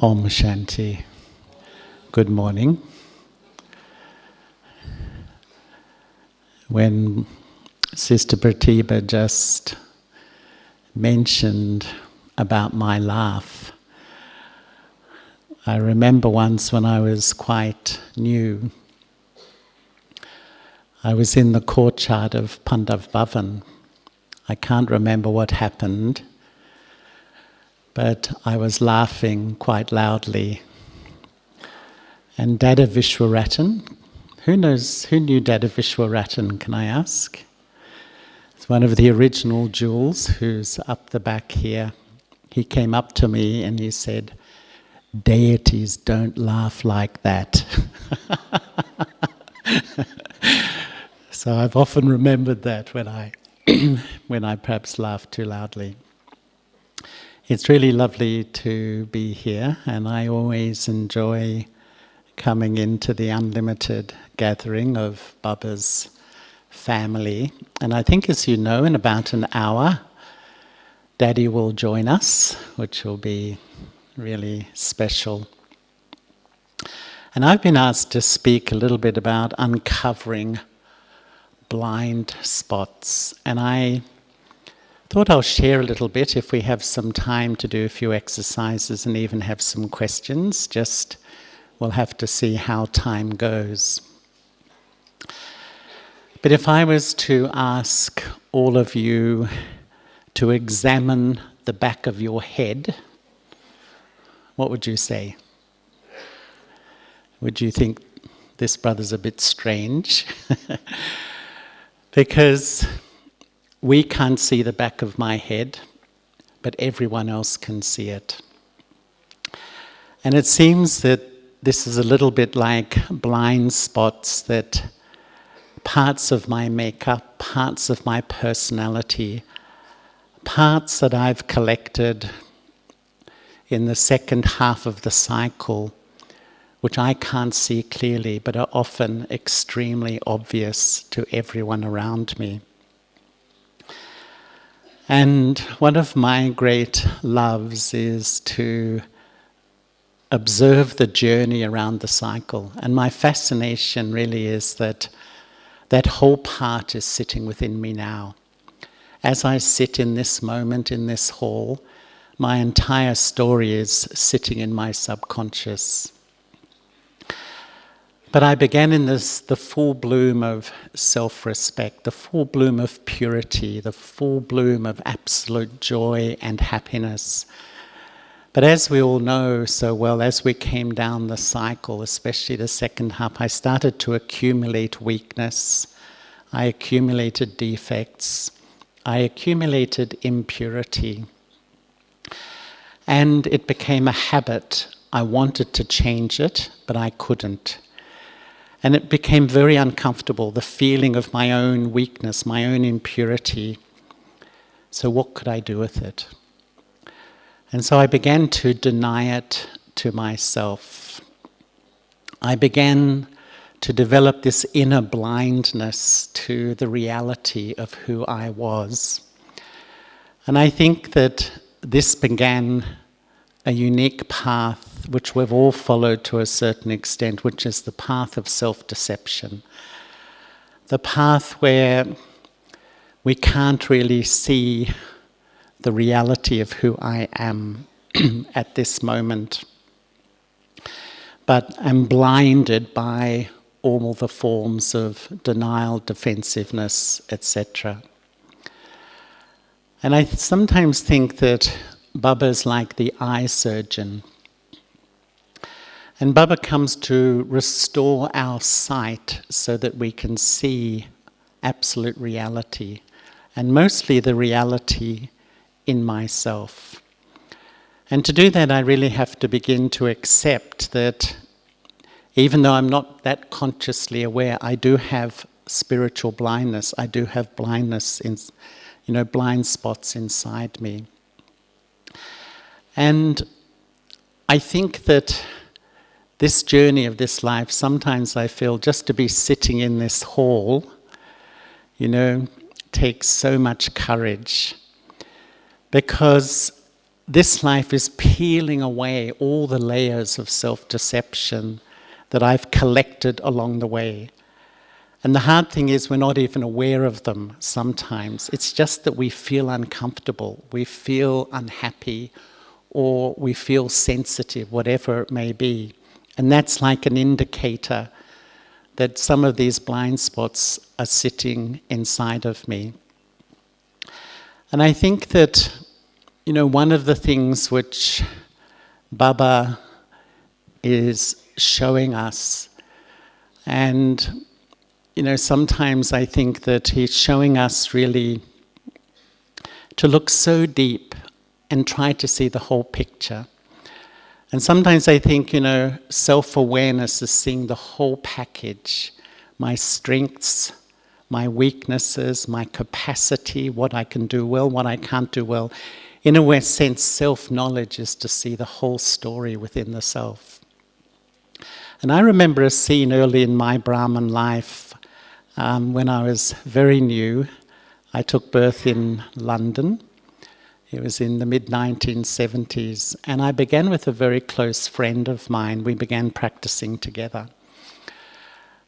Om Shanti. Good morning. When Sister Pratibha just mentioned about my laugh, I remember once when I was quite new, I was in the courtyard of Pandav Bhavan. I can't remember what happened, but I was laughing quite loudly. And Dada Vishwaratan, who knew Dada Vishwaratan, can I ask? It's one of the original jewels who's up the back here. He came up to me and he said, "Deities don't laugh like that." So I've often remembered that when I perhaps laugh too loudly. It's really lovely to be here, and I always enjoy coming into the unlimited gathering of Baba's family. And I think, as you know, in about an hour, Daddy will join us, which will be really special. And I've been asked to speak a little bit about uncovering blind spots, and I thought I'll share a little bit if we have some time to do a few exercises and even have some questions. Just we'll have to see how time goes. But if I was to ask all of you to examine the back of your head, what would you say? Would you think this brother's a bit strange? Because we can't see the back of my head, but everyone else can see it. And it seems that this is a little bit like blind spots, that parts of my makeup, parts of my personality, parts that I've collected in the second half of the cycle, which I can't see clearly, but are often extremely obvious to everyone around me. And one of my great loves is to observe the journey around the cycle. And my fascination really is that that whole part is sitting within me now. As I sit in this moment, in this hall, my entire story is sitting in my subconscious. But I began in the full bloom of self-respect, the full bloom of purity, the full bloom of absolute joy and happiness. But as we all know so well, as we came down the cycle, especially the second half, I started to accumulate weakness. I accumulated defects. I accumulated impurity. And it became a habit. I wanted to change it, but I couldn't. And it became very uncomfortable, the feeling of my own weakness, my own impurity. So what could I do with it? And so I began to deny it to myself. I began to develop this inner blindness to the reality of who I was. And I think that this began a unique path which we've all followed to a certain extent, which is the path of self-deception. The path where we can't really see the reality of who I am at this moment, but am blinded by all the forms of denial, defensiveness, etc. And I sometimes think that Baba's like the eye surgeon. And Baba comes to restore our sight so that we can see absolute reality, and mostly the reality in myself. And to do that, I really have to begin to accept that even though I'm not that consciously aware, I do have spiritual blindness. I do have blindness in, blind spots inside me. And I think that this journey of this life, sometimes I feel just to be sitting in this hall, takes so much courage. Because this life is peeling away all the layers of self-deception that I've collected along the way. And the hard thing is we're not even aware of them sometimes. It's just that we feel uncomfortable, we feel unhappy, or we feel sensitive, whatever it may be. And that's like an indicator that some of these blind spots are sitting inside of me. And I think that, one of the things which Baba is showing us, and sometimes I think that he's showing us really to look so deep and try to see the whole picture. And sometimes I think, self-awareness is seeing the whole package, my strengths, my weaknesses, my capacity, what I can do well, what I can't do well. In a sense, self-knowledge is to see the whole story within the self. And I remember a scene early in my Brahman life when I was very new. I took birth in London. It was in the mid-1970s. And I began with a very close friend of mine. We began practicing together.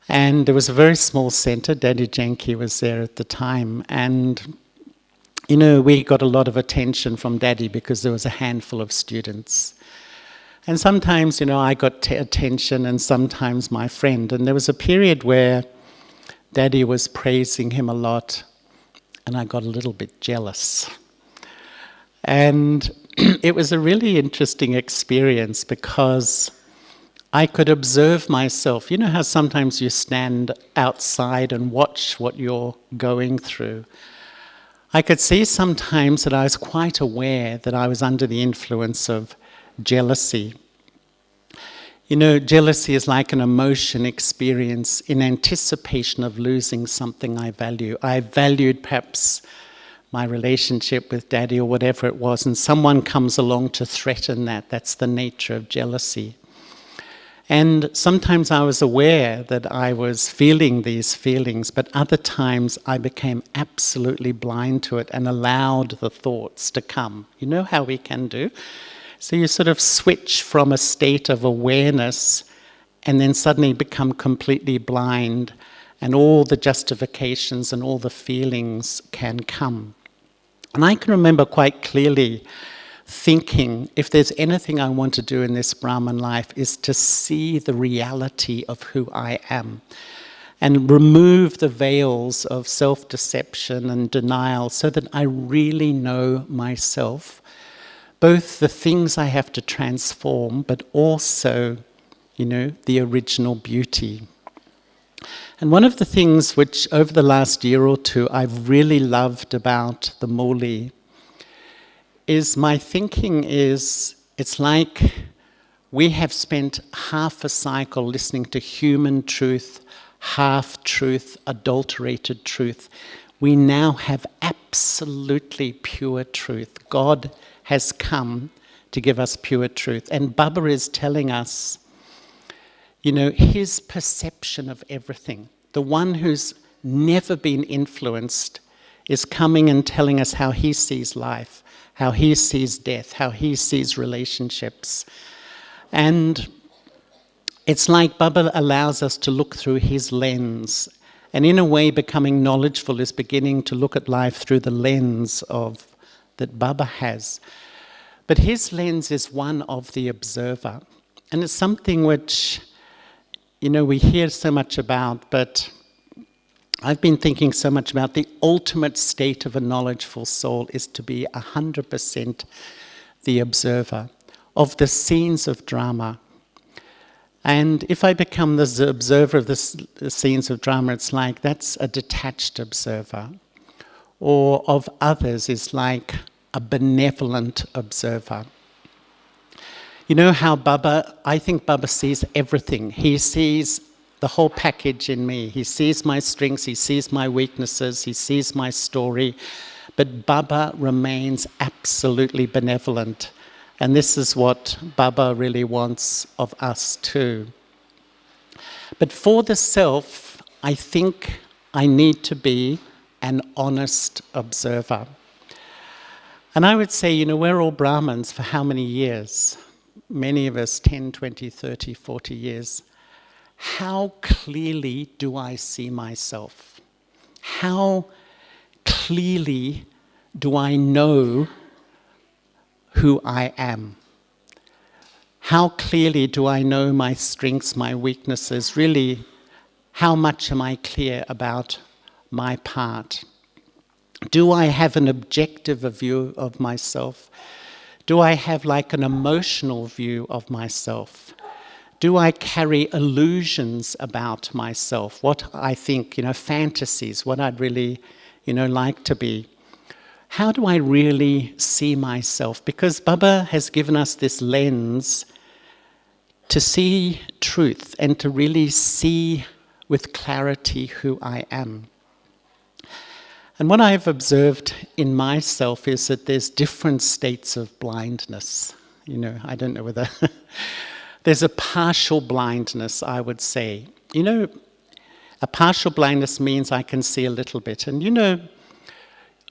And there was a very small centre. Daddy Janki was there at the time. And, we got a lot of attention from Daddy because there was a handful of students. And sometimes, I got attention and sometimes my friend. And there was a period where Daddy was praising him a lot and I got a little bit jealous. And it was a really interesting experience because I could observe myself. You know how sometimes you stand outside and watch what you're going through? I could see sometimes that I was quite aware that I was under the influence of jealousy. Jealousy is like an emotion experience in anticipation of losing something I value. I valued perhaps my relationship with Daddy or whatever it was, and someone comes along to threaten that. That's the nature of jealousy. And sometimes I was aware that I was feeling these feelings, but other times I became absolutely blind to it and allowed the thoughts to come. You know how we can do? So you sort of switch from a state of awareness and then suddenly become completely blind, and all the justifications and all the feelings can come. And I can remember quite clearly thinking, if there's anything I want to do in this Brahman life, is to see the reality of who I am and remove the veils of self-deception and denial so that I really know myself, both the things I have to transform, but also, the original beauty. And one of the things which over the last year or two I've really loved about the Muli is my thinking is, it's like we have spent half a cycle listening to human truth, half-truth, adulterated truth. We now have absolutely pure truth. God has come to give us pure truth. And Baba is telling us, his perception of everything. The one who's never been influenced is coming and telling us how he sees life, how he sees death, how he sees relationships. And it's like Baba allows us to look through his lens. And in a way, becoming knowledgeful is beginning to look at life through the lens that Baba has. But his lens is one of the observer. And it's something which, we hear so much about, but I've been thinking so much about the ultimate state of a knowledgeful soul is to be 100% the observer of the scenes of drama. And if I become the observer of the scenes of drama, it's like that's a detached observer. Or of others is like a benevolent observer. You know how I think Baba sees everything. He sees the whole package in me. He sees my strengths, he sees my weaknesses, he sees my story. But Baba remains absolutely benevolent. And this is what Baba really wants of us too. But for the self, I think I need to be an honest observer. And I would say, we're all Brahmins for how many years? Many of us 10, 20, 30, 40 years. How clearly do I see myself? How clearly do I know who I am? How clearly do I know my strengths, my weaknesses? Really, how much am I clear about my part? Do I have an objective view of myself? Do I have like an emotional view of myself? Do I carry illusions about myself? What I think, fantasies, what I'd really, like to be. How do I really see myself? Because Baba has given us this lens to see truth and to really see with clarity who I am. And what I've observed in myself is that there's different states of blindness. I don't know whether... There's a partial blindness, I would say. A partial blindness means I can see a little bit. And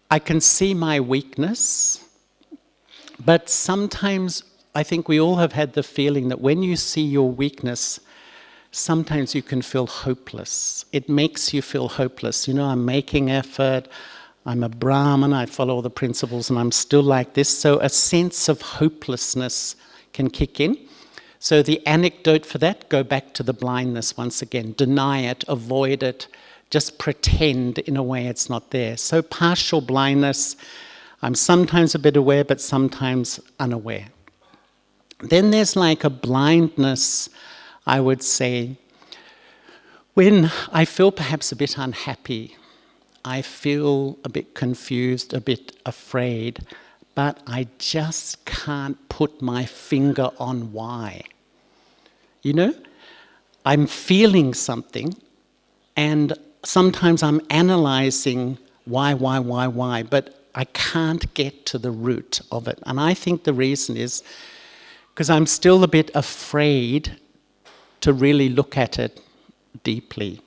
I can see my weakness, but sometimes I think we all have had the feeling that when you see your weakness, sometimes you can feel hopeless. It makes you feel hopeless. I'm making effort, I'm a Brahman, I follow all the principles, and I'm still like this. So a sense of hopelessness can kick in. So the anecdote for that, go back to the blindness once again. Deny it, avoid it, just pretend in a way it's not there. So partial blindness, I'm sometimes a bit aware, but sometimes unaware. Then there's like a blindness, I would say, when I feel perhaps a bit unhappy, I feel a bit confused, a bit afraid, but I just can't put my finger on why. I'm feeling something, and sometimes I'm analyzing why, but I can't get to the root of it. And I think the reason is because I'm still a bit afraid to really look at it deeply.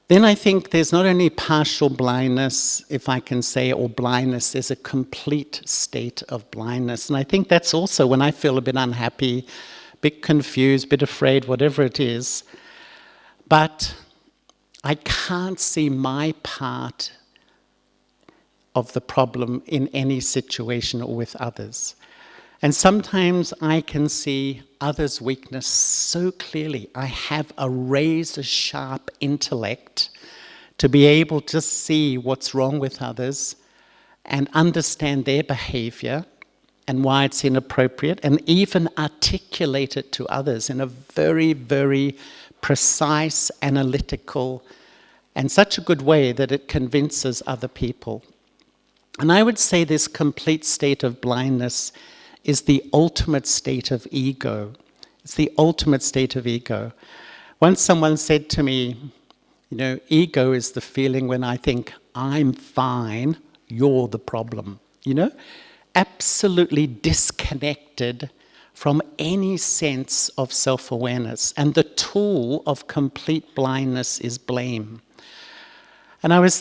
Then I think there's not only partial blindness, if I can say, or blindness, there's a complete state of blindness. And I think that's also when I feel a bit unhappy, a bit confused, a bit afraid, whatever it is. But I can't see my part of the problem in any situation or with others. And sometimes I can see others' weakness so clearly. I have a razor-sharp intellect to be able to see what's wrong with others and understand their behavior and why it's inappropriate, and even articulate it to others in a very, very precise, analytical, and such a good way that it convinces other people. And I would say this complete state of blindness is the ultimate state of ego. It's the ultimate state of ego. Once someone said to me, ego is the feeling when I think, I'm fine, you're the problem. Absolutely disconnected from any sense of self-awareness. And the tool of complete blindness is blame. And I was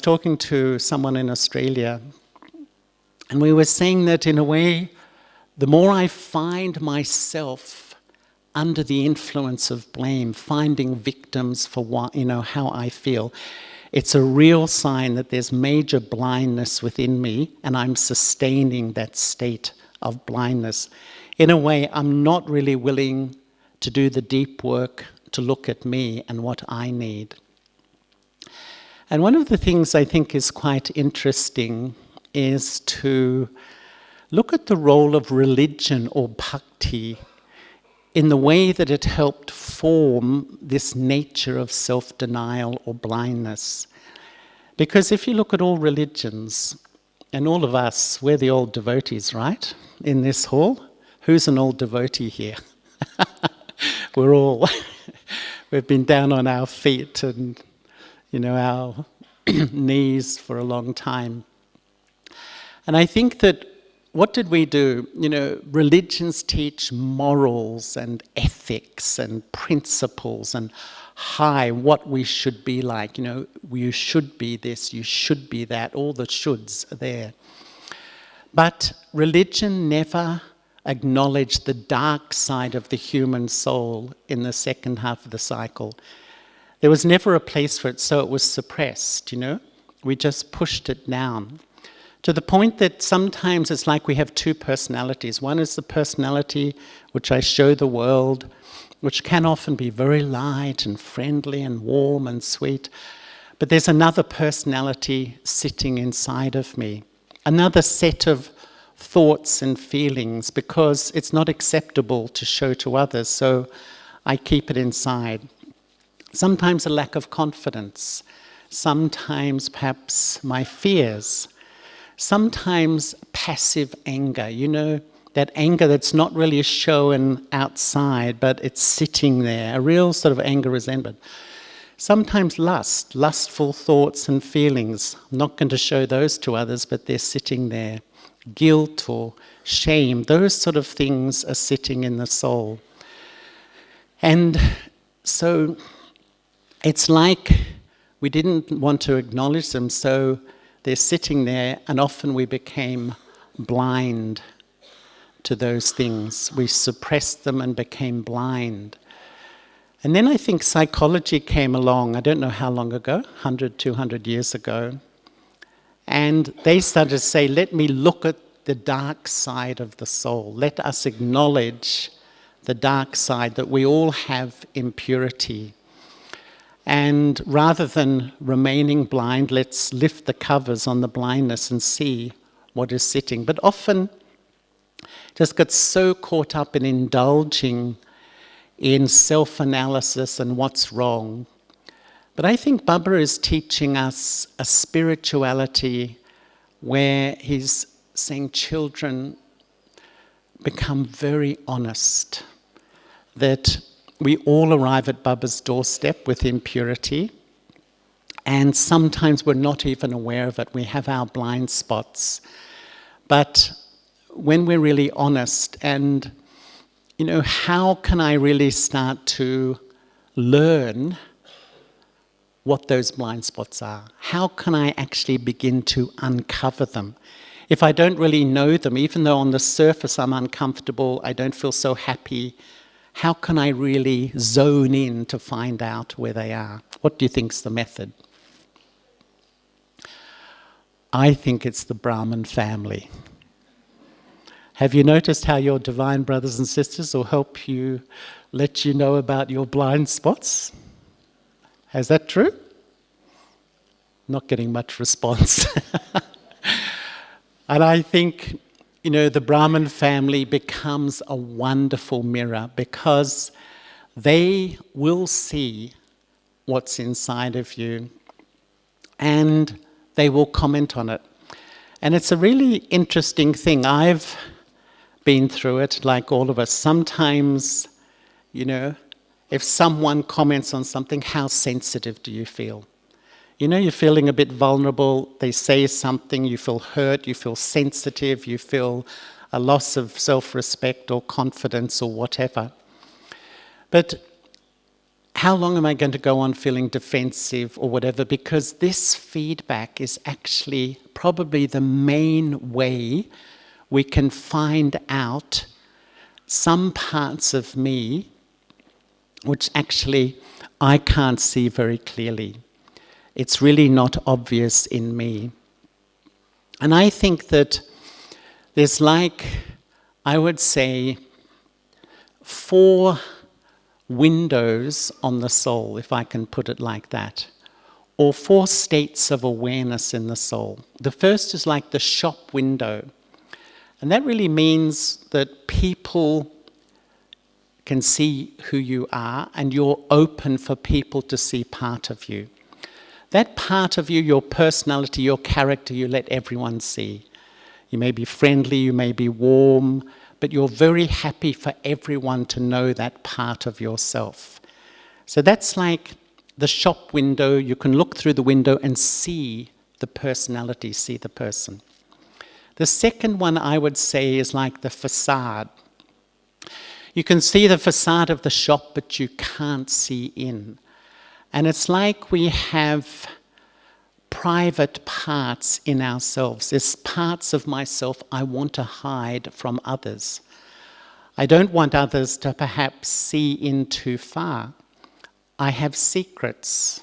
talking to someone in Australia, and we were saying that in a way, the more I find myself under the influence of blame, finding victims for what, how I feel, it's a real sign that there's major blindness within me, and I'm sustaining that state of blindness. In a way, I'm not really willing to do the deep work to look at me and what I need. And one of the things I think is quite interesting is to look at the role of religion or bhakti in the way that it helped form this nature of self-denial or blindness. Because if you look at all religions, and all of us, we're the old devotees, right? In this hall. Who's an old devotee here? We're all. We've been down on our feet and, our knees for a long time. And I think that what did we do? Religions teach morals and ethics and principles and high what we should be like. You should be this, you should be that, all the shoulds are there. But religion never acknowledged the dark side of the human soul in the second half of the cycle. There was never a place for it, so it was suppressed, We just pushed it down. To the point that sometimes it's like we have two personalities. One is the personality which I show the world, which can often be very light and friendly and warm and sweet. But there's another personality sitting inside of me, another set of thoughts and feelings, because it's not acceptable to show to others, so I keep it inside. Sometimes a lack of confidence, sometimes perhaps my fears, sometimes passive anger, that anger that's not really shown outside, but it's sitting there, a real sort of anger, resentment. Sometimes lustful thoughts and feelings. I'm not going to show those to others, but they're sitting there. Guilt or shame, those sort of things are sitting in the soul. And so it's like we didn't want to acknowledge them, so they're sitting there, and often we became blind to those things. We suppressed them and became blind. And then I think psychology came along, I don't know how long ago, 100, 200 years ago, and they started to say, let me look at the dark side of the soul. Let us acknowledge the dark side, that we all have impurity. And rather than remaining blind, let's lift the covers on the blindness and see what is sitting. But often just get so caught up in indulging in self-analysis and what's wrong. But I think Baba is teaching us a spirituality where he's saying, children, become very honest, that we all arrive at Baba's doorstep with impurity, and sometimes we're not even aware of it. We have our blind spots. But when we're really honest, and, how can I really start to learn what those blind spots are? How can I actually begin to uncover them? If I don't really know them, even though on the surface I'm uncomfortable, I don't feel so happy, how can I really zone in to find out where they are? What do you think's the method? I think it's the Brahman family. Have you noticed how your divine brothers and sisters will help you, let you know about your blind spots? Is that true? Not getting much response. And I think, the Brahman family becomes a wonderful mirror, because they will see what's inside of you and they will comment on it. And it's a really interesting thing. I've been through it, like all of us. Sometimes, if someone comments on something, how sensitive do you feel? You're feeling a bit vulnerable, they say something, you feel hurt, you feel sensitive, you feel a loss of self-respect or confidence or whatever. But how long am I going to go on feeling defensive or whatever? Because this feedback is actually probably the main way we can find out some parts of me which actually I can't see very clearly. It's really not obvious in me. And I think that there's I would say, 4 windows on the soul, if I can put it like that, or 4 states of awareness in the soul. The first is like the shop window. And that really means that people can see who you are and you're open for people to see part of you. That part of you, your personality, your character, you let everyone see. You may be friendly, you may be warm, but you're very happy for everyone to know that part of yourself. So that's like the shop window. You can look through the window and see the personality, see the person. The second one I would say is like the facade. You can see the facade of the shop, but you can't see in. And it's like we have private parts in ourselves. There's parts of myself I want to hide from others. I don't want others to perhaps see in too far. I have secrets.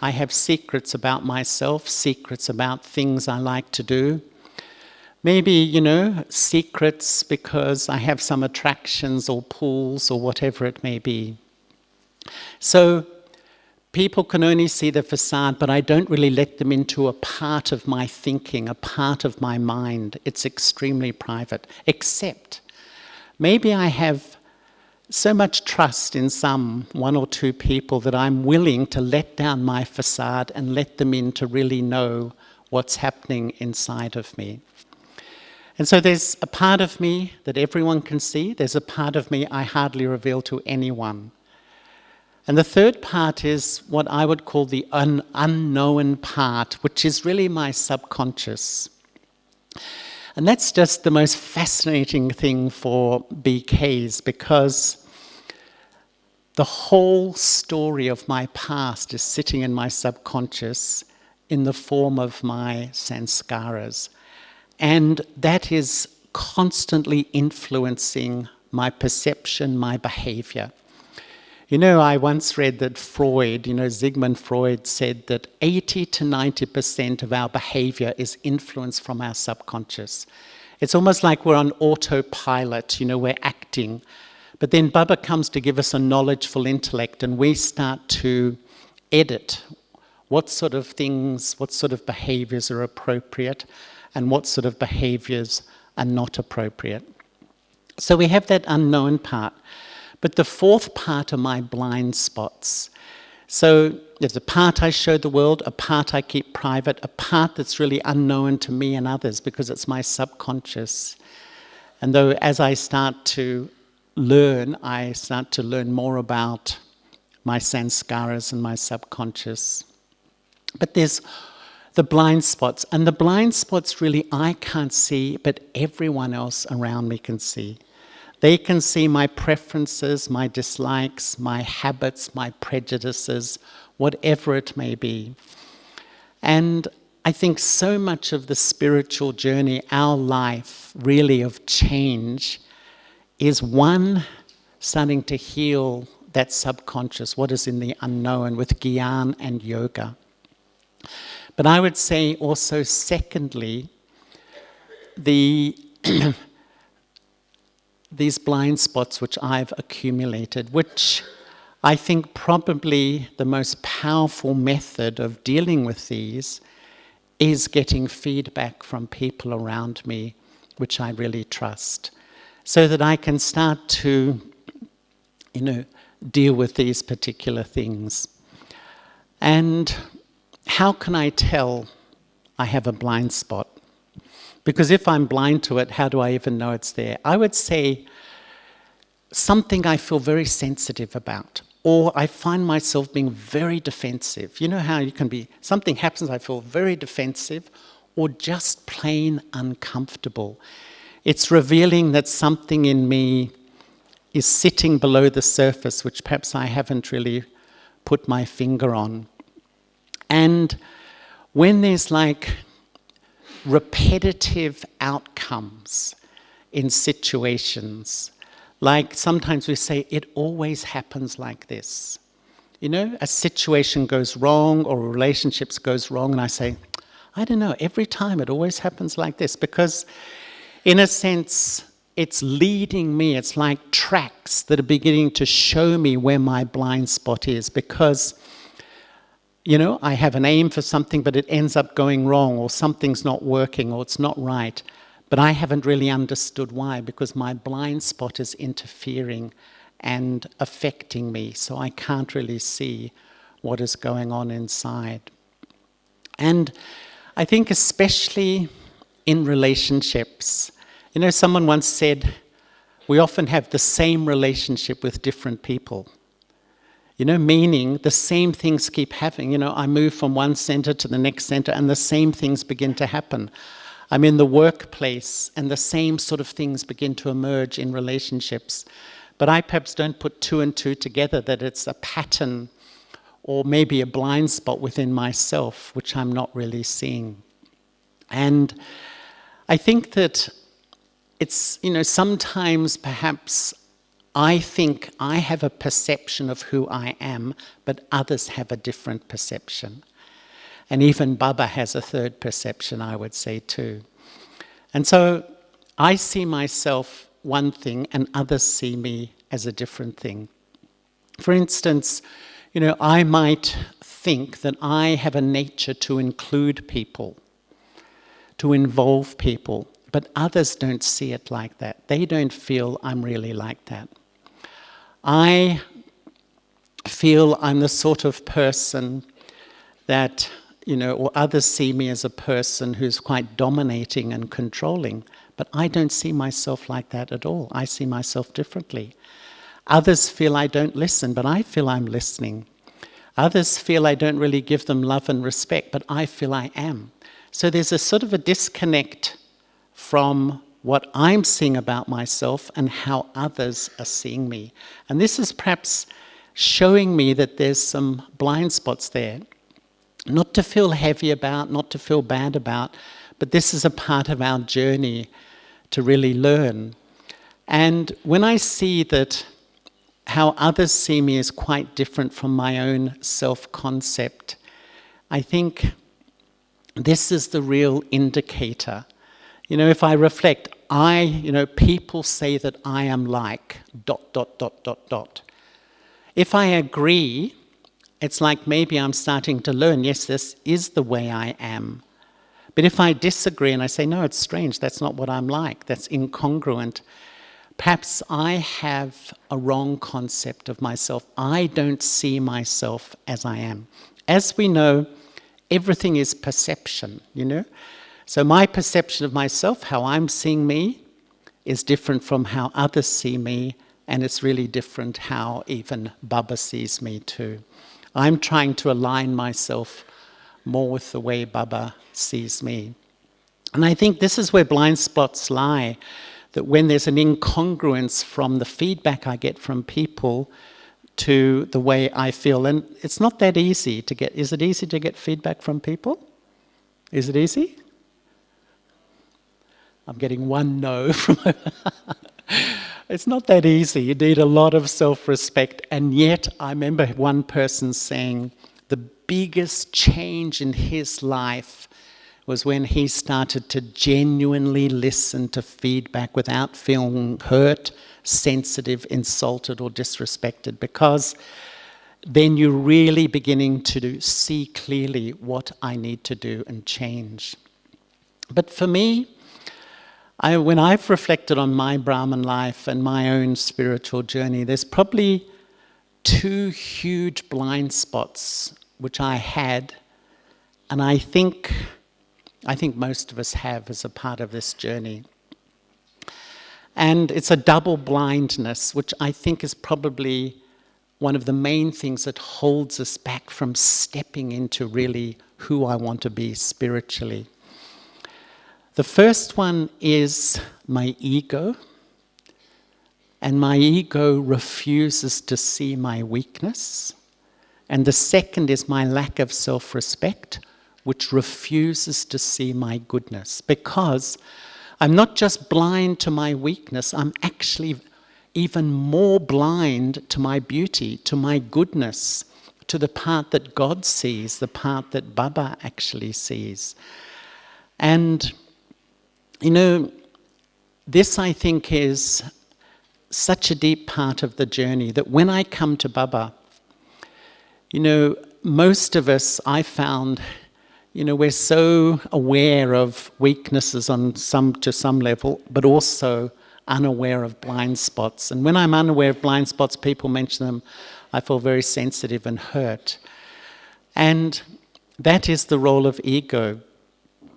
I have secrets about myself, secrets about things I like to do. Maybe, secrets because I have some attractions or pulls or whatever it may be. So people can only see the facade, but I don't really let them into a part of my thinking, a part of my mind. It's extremely private, except maybe I have so much trust in one or two people that I'm willing to let down my facade and let them in to really know what's happening inside of me. And so there's a part of me that everyone can see. There's a part of me I hardly reveal to anyone. And the third part is what I would call the unknown part, which is really my subconscious. And that's just the most fascinating thing for BKs, because the whole story of my past is sitting in my subconscious in the form of my sanskaras. And that is constantly influencing my perception, my behavior. I once read that Freud, Sigmund Freud said that 80 to 90% of our behavior is influenced from our subconscious. It's almost like we're on autopilot, we're acting. But then Baba comes to give us a knowledgeful intellect, and we start to edit what sort of things, what sort of behaviors are appropriate, and what sort of behaviors are not appropriate. So we have that unknown part. But the fourth part are my blind spots. So there's a part I show the world, a part I keep private, a part that's really unknown to me and others because it's my subconscious. And though as I start to learn, I start to learn more about my sanskaras and my subconscious. But there's the blind spots. And the blind spots really I can't see, but everyone else around me can see. They can see my preferences, my dislikes, my habits, my prejudices, whatever it may be. And I think so much of the spiritual journey, our life really of change, is one, starting to heal that subconscious, what is in the unknown, with Gyan and yoga. But I would say also, secondly, these blind spots which I've accumulated, which I think probably the most powerful method of dealing with these is getting feedback from people around me, which I really trust, so that I can start to, deal with these particular things. And how can I tell I have a blind spot? Because if I'm blind to it, how do I even know it's there? I would say something I feel very sensitive about, or I find myself being very defensive. You know how you can be, something happens, I feel very defensive, or just plain uncomfortable. It's revealing that something in me is sitting below the surface, which perhaps I haven't really put my finger on. And when there's repetitive outcomes in situations, like sometimes we say, it always happens like this. A situation goes wrong or a relationship goes wrong, and I say, I don't know, every time it always happens like this, because in a sense, it's leading me, it's like tracks that are beginning to show me where my blind spot is, because I have an aim for something, but it ends up going wrong, or something's not working, or it's not right. But I haven't really understood why, because my blind spot is interfering and affecting me, so I can't really see what is going on inside. And I think especially in relationships, someone once said, we often have the same relationship with different people. Meaning the same things keep happening. I move from one center to the next center and the same things begin to happen. I'm in the workplace and the same sort of things begin to emerge in relationships. But I perhaps don't put two and two together, that it's a pattern or maybe a blind spot within myself, which I'm not really seeing. And I think that it's, sometimes perhaps I think I have a perception of who I am, but others have a different perception. And even Baba has a third perception, I would say, too. And so I see myself one thing and others see me as a different thing. For instance, I might think that I have a nature to include people, to involve people, but others don't see it like that. They don't feel I'm really like that. I feel I'm the sort of person that, or others see me as a person who's quite dominating and controlling, but I don't see myself like that at all. I see myself differently. Others feel I don't listen, but I feel I'm listening. Others feel I don't really give them love and respect, but I feel I am. So there's a sort of a disconnect from what I'm seeing about myself and how others are seeing me. And this is perhaps showing me that there's some blind spots there. Not to feel heavy about, not to feel bad about, but this is a part of our journey to really learn. And when I see that how others see me is quite different from my own self-concept, I think this is the real indicator. If I reflect, people say that I am like ... If I agree, it's like maybe I'm starting to learn, yes, this is the way I am. But if I disagree and I say, no, it's strange, that's not what I'm like, that's incongruent, perhaps I have a wrong concept of myself. I don't see myself as I am. As we know, everything is perception, So my perception of myself, how I'm seeing me, is different from how others see me, and it's really different how even Baba sees me too. I'm trying to align myself more with the way Baba sees me. And I think this is where blind spots lie, that when there's an incongruence from the feedback I get from people to the way I feel, and it's not that easy to get. Is it easy to get feedback from people? Is it easy? I'm getting one no from... It's not that easy. You need a lot of self-respect. And yet, I remember one person saying the biggest change in his life was when he started to genuinely listen to feedback without feeling hurt, sensitive, insulted, or disrespected, because then you're really beginning to see clearly what I need to do and change. But for me, when I've reflected on my Brahman life and my own spiritual journey, there's probably two huge blind spots which I had, and I think most of us have as a part of this journey. And it's a double blindness, which I think is probably one of the main things that holds us back from stepping into really who I want to be spiritually. The first one is my ego, and my ego refuses to see my weakness. And the second is my lack of self-respect, which refuses to see my goodness. Because I'm not just blind to my weakness, I'm actually even more blind to my beauty, to my goodness, to the part that God sees, the part that Baba actually sees. And this, I think, is such a deep part of the journey that when I come to Baba, most of us, I found, we're so aware of weaknesses to some level, but also unaware of blind spots. And when I'm unaware of blind spots, people mention them, I feel very sensitive and hurt. And that is the role of ego.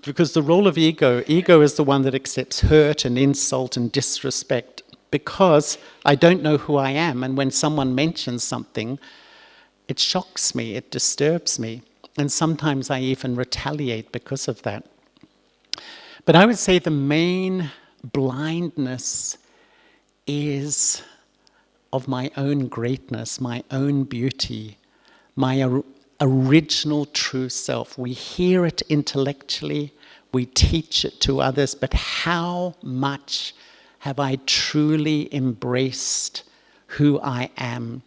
Because the role of ego is the one that accepts hurt and insult and disrespect, because I don't know who I am, and when someone mentions something, it shocks me, it disturbs me, and sometimes I even retaliate because of that. But I would say the main blindness is of my own greatness, my own beauty, my original true self. We hear it intellectually, we teach it to others, but how much have I truly embraced who I am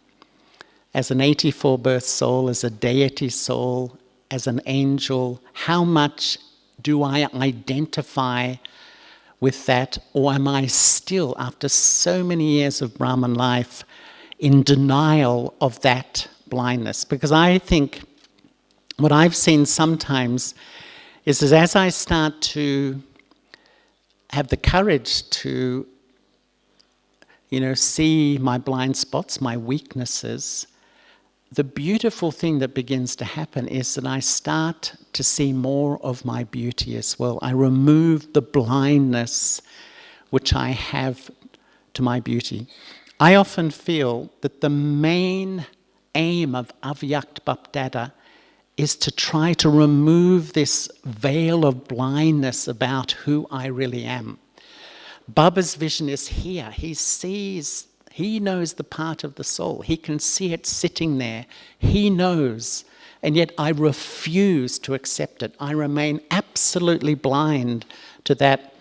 as an 84 birth soul, as a deity soul, as an angel? How much do I identify with that, or am I still, after so many years of Brahman life, in denial of that blindness? Because I think what I've seen sometimes is that as I start to have the courage to, see my blind spots, my weaknesses, the beautiful thing that begins to happen is that I start to see more of my beauty as well. I remove the blindness which I have to my beauty. I often feel that the main aim of Avyakt Bapdada is to try to remove this veil of blindness about who I really am. Baba's vision is here. He knows the part of the soul. He can see it sitting there. He knows. And yet I refuse to accept it. I remain absolutely blind to that.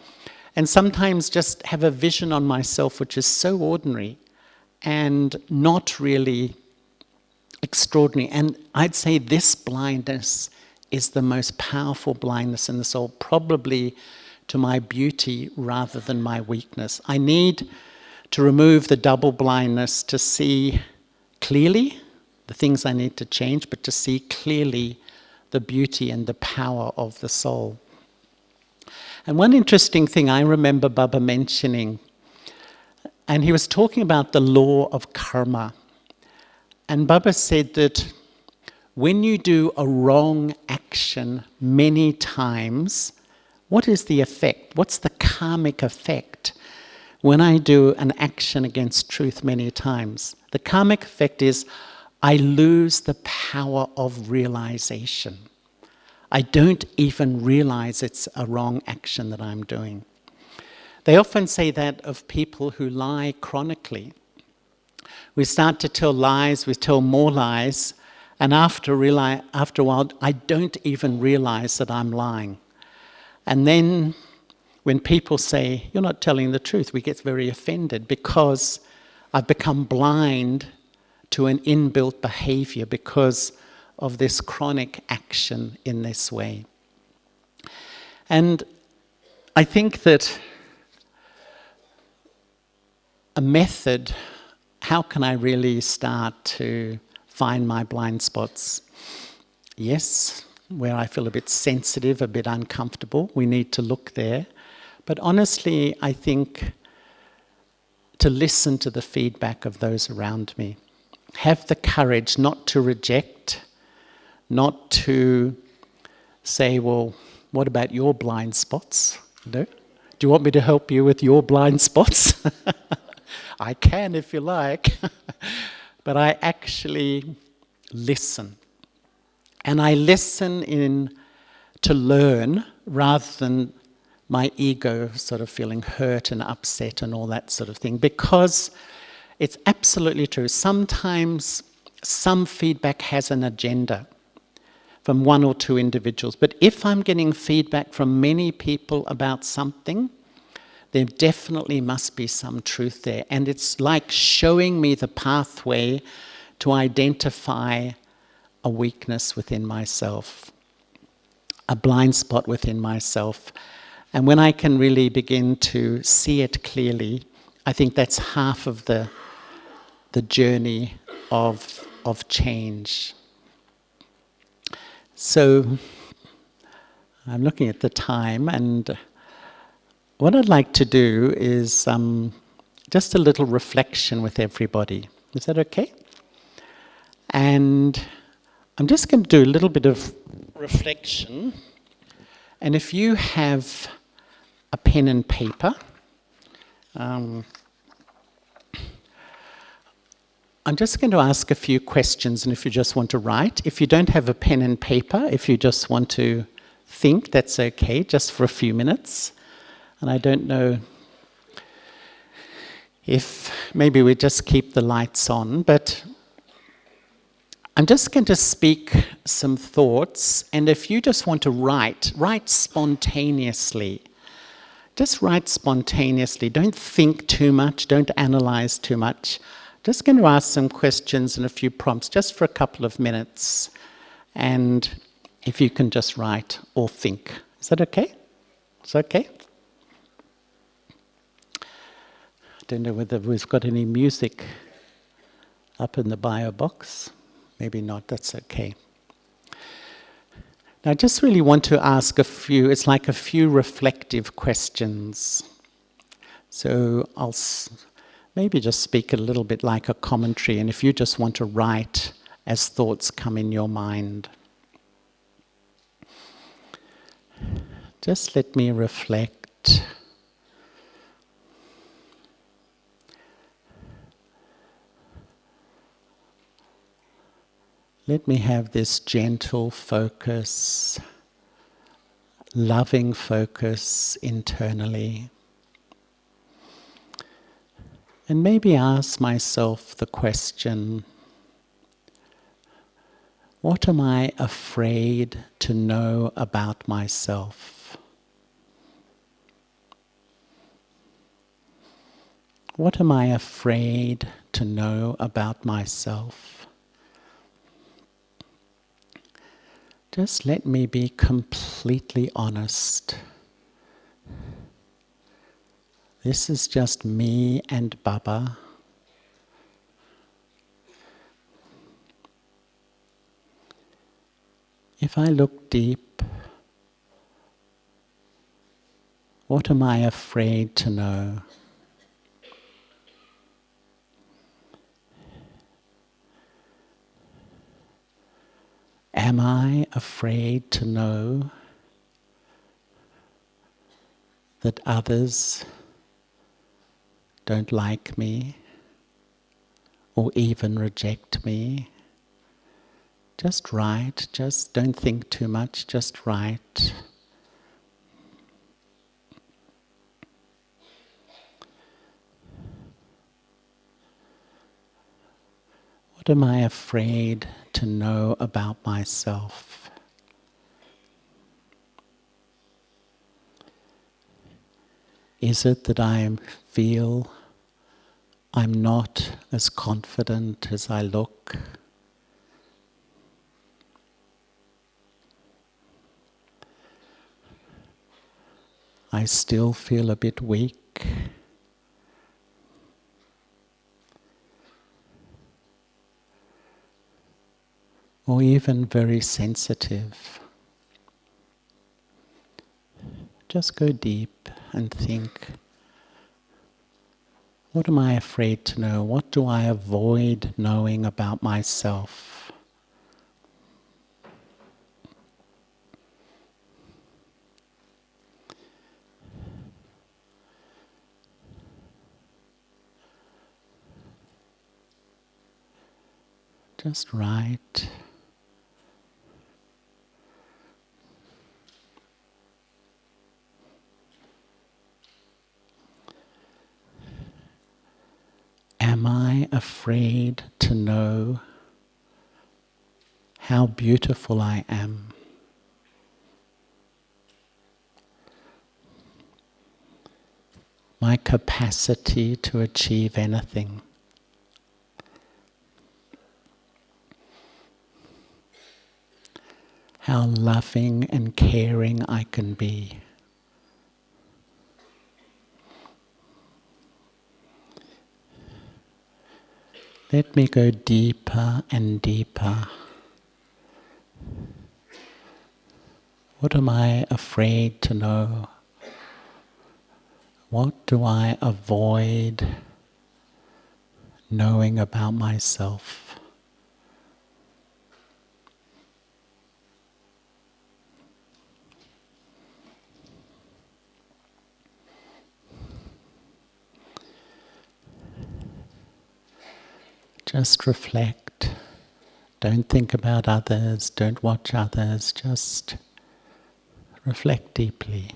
And sometimes just have a vision on myself which is so ordinary and not really extraordinary. And I'd say this blindness is the most powerful blindness in the soul, probably to my beauty rather than my weakness. I need to remove the double blindness to see clearly the things I need to change, but to see clearly the beauty and the power of the soul. And one interesting thing I remember Baba mentioning, and he was talking about the law of karma. And Baba said that when you do a wrong action many times, what is the effect? What's the karmic effect when I do an action against truth many times? The karmic effect is I lose the power of realization. I don't even realize it's a wrong action that I'm doing. They often say that of people who lie chronically. We start to tell lies, we tell more lies, and after a while, I don't even realize that I'm lying. And then when people say, you're not telling the truth, we get very offended because I've become blind to an inbuilt behavior because of this chronic action in this way. And I think that a method, how can I really start to find my blind spots? Yes, where I feel a bit sensitive, a bit uncomfortable, we need to look there. But honestly, I think to listen to the feedback of those around me. Have the courage not to reject, not to say, well, what about your blind spots? No? Do you want me to help you with your blind spots? I can if you like. But I actually listen. And I listen to learn rather than my ego sort of feeling hurt and upset and all that sort of thing. Because it's absolutely true. Sometimes some feedback has an agenda from one or two individuals. But if I'm getting feedback from many people about something, there definitely must be some truth there. And it's like showing me the pathway to identify a weakness within myself, a blind spot within myself. And when I can really begin to see it clearly, I think that's half of the journey of change. So I'm looking at the time, and what I'd like to do is just a little reflection with everybody. Is that okay? And I'm just going to do a little bit of reflection. And if you have a pen and paper, I'm just going to ask a few questions, and if you just want to write. If you don't have a pen and paper, if you just want to think, that's okay, just for a few minutes. And I don't know if maybe we just keep the lights on, but I'm just going to speak some thoughts, and if you just want to write spontaneously. Just write spontaneously. Don't think too much. Don't analyze too much. Just going to ask some questions and a few prompts just for a couple of minutes. And if you can just write or think. Is that okay? Is that okay? I don't know whether we've got any music up in the bio box. Maybe not. That's okay. Now, I just really want to ask a few reflective questions. So I'll maybe just speak a little bit like a commentary, and if you just want to write as thoughts come in your mind. Just let me reflect. Let me have this gentle focus, loving focus internally. And maybe ask myself the question, what am I afraid to know about myself? What am I afraid to know about myself? Just let me be completely honest. This is just me and Baba. If I look deep, what am I afraid to know? Am I afraid to know that others don't like me or even reject me? Just write, just don't think too much, just write. What am I afraid to know about myself? Is it that I feel I'm not as confident as I look? I still feel a bit weak. Or even very sensitive. Just go deep and think, what am I afraid to know? What do I avoid knowing about myself? Just write. Am I afraid to know how beautiful I am? My capacity to achieve anything. How loving and caring I can be. Let me go deeper and deeper. What am I afraid to know? What do I avoid knowing about myself? Just reflect. Don't think about others, don't watch others, just reflect deeply.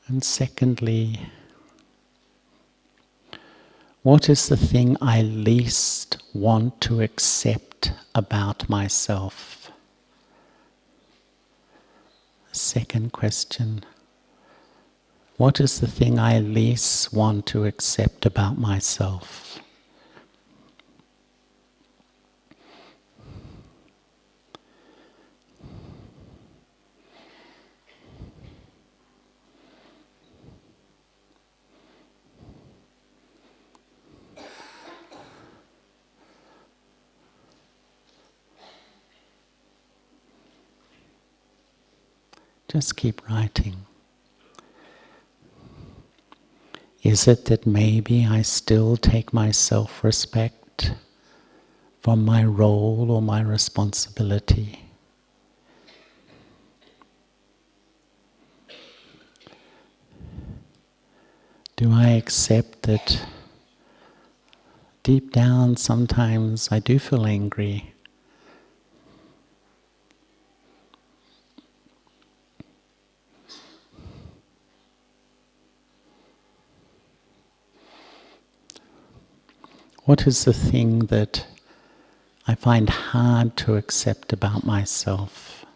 And secondly, What is the thing I least want to accept about myself? Second question. What is the thing I least want to accept about myself? Just keep writing. Is it that maybe I still take my self-respect from my role or my responsibility? Do I accept that deep down sometimes I do feel angry? What is the thing that I find hard to accept about myself?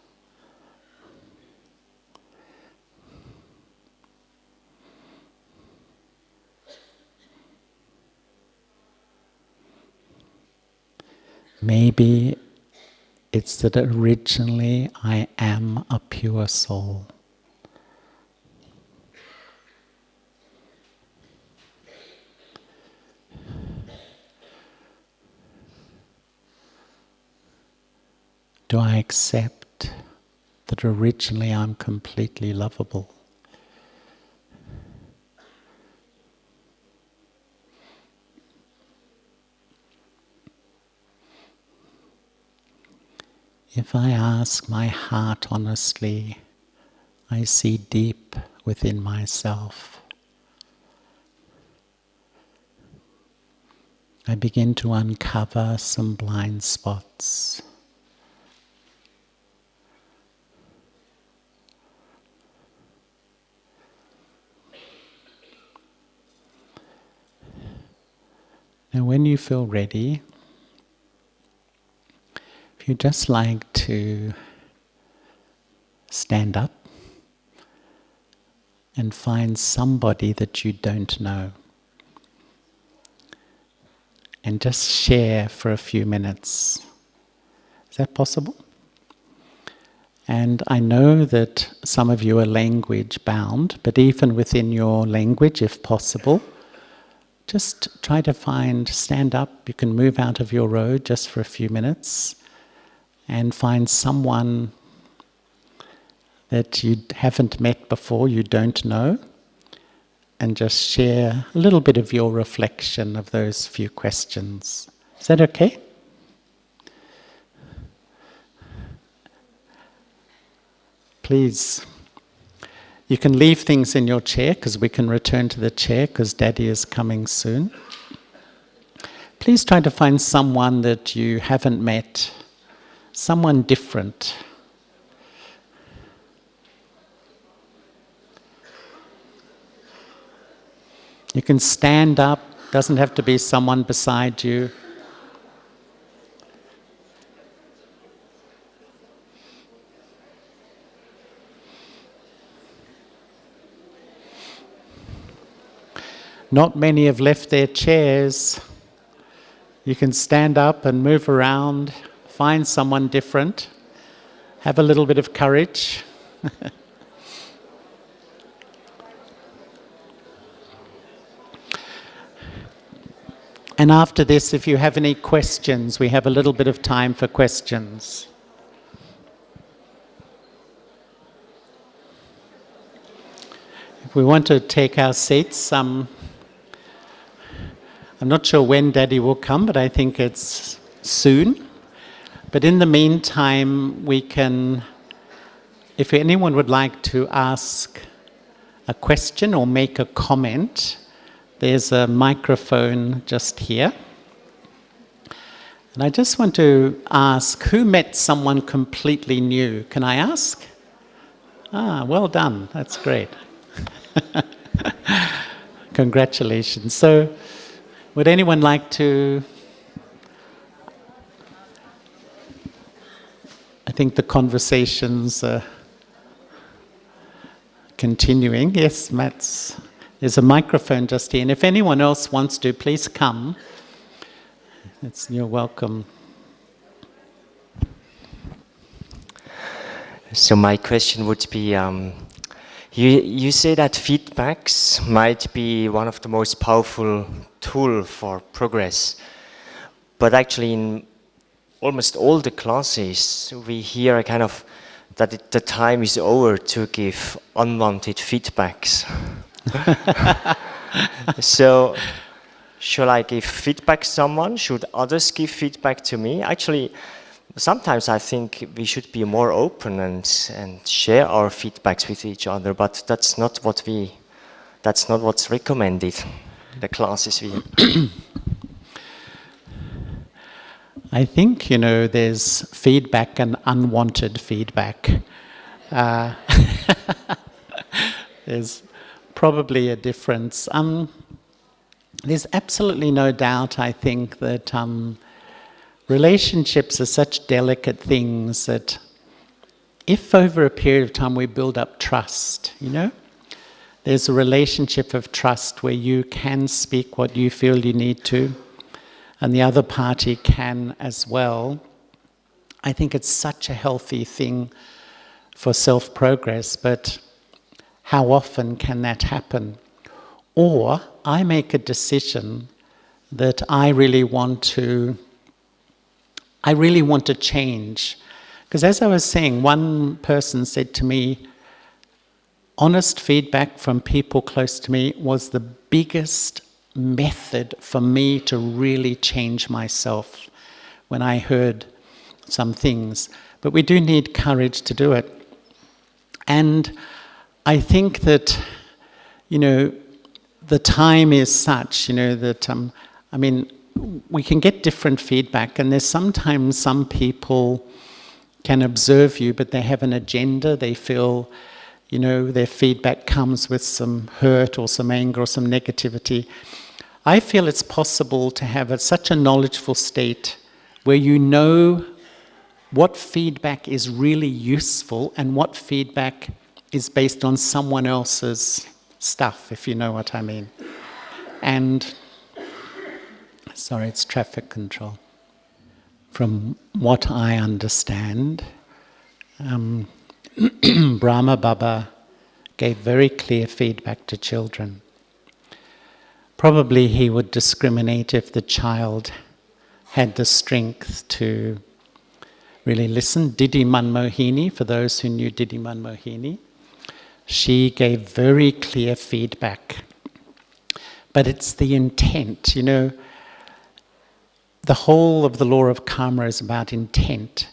Maybe it's that originally I am a pure soul. Do I accept that originally I'm completely lovable? If I ask my heart honestly, I see deep within myself. I begin to uncover some blind spots. Now when you feel ready, if you just like to stand up and find somebody that you don't know and just share for a few minutes. Is that possible? And I know that some of you are language bound, but even within your language, if possible, just try to stand up, you can move out of your road just for a few minutes and find someone that you haven't met before, you don't know, and just share a little bit of your reflection of those few questions. Is that okay? Please. You can leave things in your chair because we can return to the chair because Daddy is coming soon. Please try to find someone that you haven't met, someone different. You can stand up, doesn't have to be someone beside you. Not many have left their chairs. You can stand up and move around, find someone different, have a little bit of courage. And after this, if you have any questions, we have a little bit of time for questions. If we want to take our seats, I'm not sure when Daddy will come, but I think it's soon. But in the meantime, we can, if anyone would like to ask a question or make a comment, there's a microphone just here. And I just want to ask, who met someone completely new? Can I ask? Ah, well done. That's great. Congratulations. So, Would anyone like to? I think the conversation's continuing. Yes, Matt's. There's a microphone just here, and if anyone else wants to, please come. You're welcome. So my question would be, you say that feedbacks might be one of the most powerful tools for progress, but actually in almost all the classes we hear a kind of that the time is over to give unwanted feedbacks. So, should I give feedback to someone? Should others give feedback to me? Actually, sometimes I think we should be more open and share our feedbacks with each other, but that's not what's recommended. The classes we. I think, there's feedback and unwanted feedback. There's probably a difference. There's absolutely no doubt, I think, that relationships are such delicate things that if over a period of time we build up trust, there's a relationship of trust where you can speak what you feel you need to, and the other party can as well. I think it's such a healthy thing for self-progress, but how often can that happen? Or I make a decision that I really want to change. Because as I was saying, one person said to me, honest feedback from people close to me was the biggest method for me to really change myself when I heard some things. But we do need courage to do it. And I think that, the time is such, that, we can get different feedback, and there's sometimes some people can observe you, but they have an agenda. They feel, their feedback comes with some hurt or some anger or some negativity. I feel it's possible to have such a knowledgeful state where you know what feedback is really useful and what feedback is based on someone else's stuff, if you know what I mean. And, sorry, it's traffic control. From what I understand, Brahma Baba gave very clear feedback to children. Probably he would discriminate if the child had the strength to really listen. Didi Manmohini, for those who knew Didi Manmohini, she gave very clear feedback. But it's the intent, the whole of the law of karma is about intent.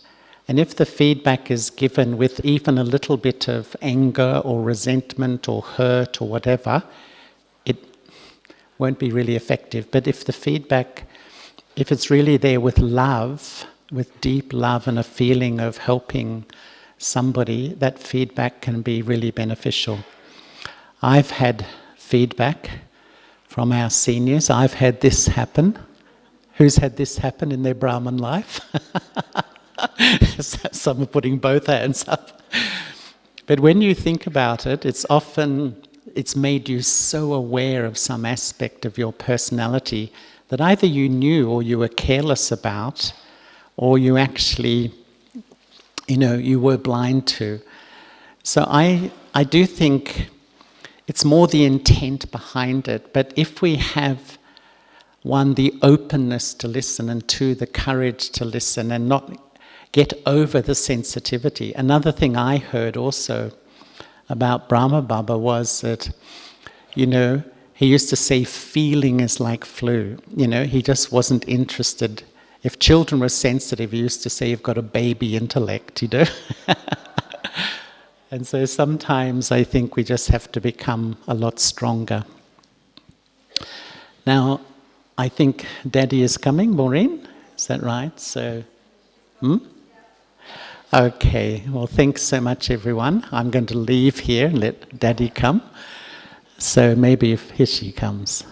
And if the feedback is given with even a little bit of anger or resentment or hurt or whatever, it won't be really effective. But if the feedback, if it's really there with love, with deep love and a feeling of helping somebody, that feedback can be really beneficial. I've had feedback from our seniors. I've had this happen. Who's had this happen in their Brahman life? Some are putting both hands up. But when you think about it, it's made you so aware of some aspect of your personality that either you knew or you were careless about, or you actually, you were blind to. So I do think it's more the intent behind it. But if we have, one, the openness to listen, and two, the courage to listen and not get over the sensitivity. Another thing I heard also about Brahma Baba was that, he used to say feeling is like flu. He just wasn't interested. If children were sensitive, he used to say you've got a baby intellect, And so sometimes I think we just have to become a lot stronger. Now, I think Daddy is coming, Maureen, is that right? So, Okay, well, thanks so much, everyone. I'm going to leave here and let Daddy come. So maybe if here she comes.